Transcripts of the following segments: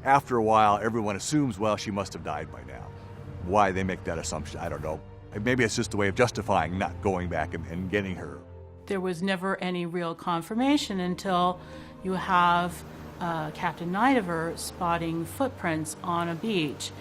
After a while, everyone assumes, well, she must have died by now. Why they make that assumption, I don't know. Maybe it's just a way of justifying not going back and getting her. There was never any real confirmation until you have Captain Nidever spotting footprints on a beach.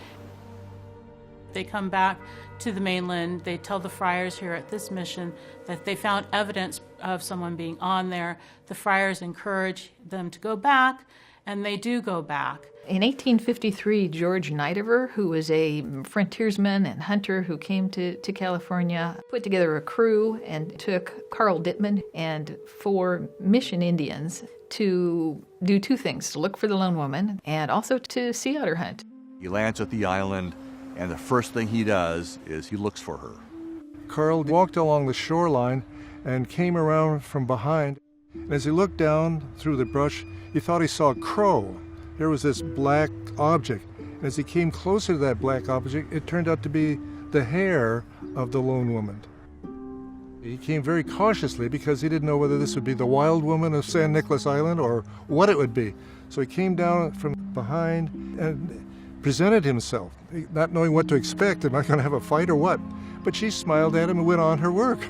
They come back to the mainland. They tell the friars here at this mission that they found evidence of someone being on there. The friars encourage them to go back, and they do go back. In 1853, George Nidever, who was a frontiersman and hunter who came to California, put together a crew and took Carl Dittman and 4 mission Indians to do 2 things: to look for the lone woman and also to sea otter hunt. He lands at the island, and the first thing he does is he looks for her. Carl walked along the shoreline and came around from behind. And as he looked down through the brush, he thought he saw a crow. There was this black object. And as he came closer to that black object, it turned out to be the hair of the lone woman. He came very cautiously because he didn't know whether this would be the wild woman of San Nicolas Island or what it would be. So he came down from behind and presented himself, not knowing what to expect. Am I going to have a fight or what? But she smiled at him and went on her work.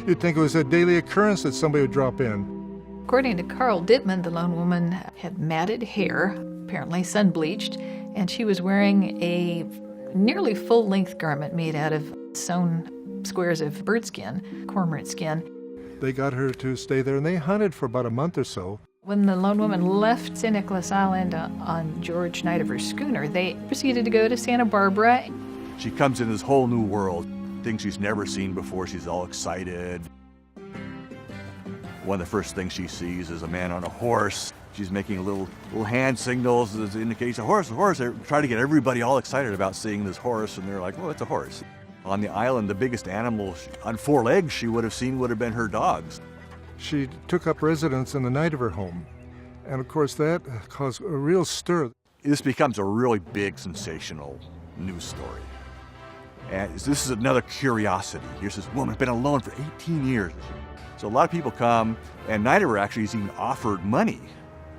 You'd think it was a daily occurrence that somebody would drop in. According to Carl Dittman, the lone woman had matted hair, apparently sun-bleached, and she was wearing a nearly full-length garment made out of sewn squares of bird skin, cormorant skin. They got her to stay there, and they hunted for about a month or so. When the lone woman left San Nicolas Island on George Nidever's schooner, they proceeded to go to Santa Barbara. She comes in this whole new world, things she's never seen before. She's all excited. One of the first things she sees is a man on a horse. She's making little hand signals as indicates a horse, a horse. They try to get everybody all excited about seeing this horse, and they're like, well, it's a horse. On the island, the biggest animal on 4 legs she would have seen would have been her dogs. She took up residence in the Nidever home, and of course that caused a real stir. This becomes a really big, sensational news story. And this is another curiosity. Here's this woman, been alone for 18 years. So a lot of people come, and Nidever actually has even offered money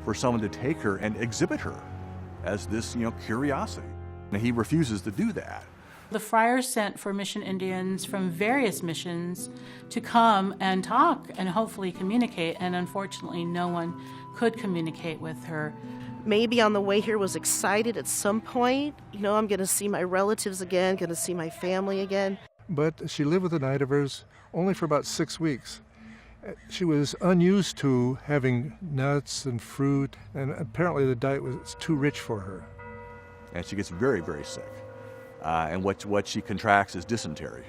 for someone to take her and exhibit her as this, curiosity. And he refuses to do that. The friars sent for mission Indians from various missions to come and talk and hopefully communicate, and unfortunately no one could communicate with her. Maybe on the way here was excited at some point. I'm going to see my relatives again, going to see my family again. But she lived with the Nidevers only for about 6 weeks. She was unused to having nuts and fruit, and apparently the diet was too rich for her. And she gets very, very sick. And what she contracts is dysentery.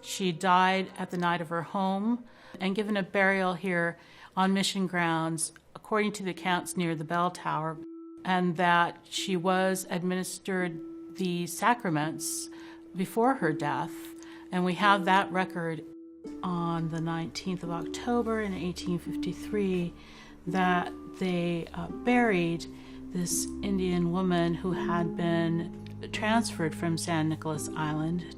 She died at the Nidever home and given a burial here on mission grounds, according to the accounts near the bell tower, and that she was administered the sacraments before her death. And we have that record on the 19th of October in 1853 that they buried this Indian woman who had been transferred from San Nicolas Island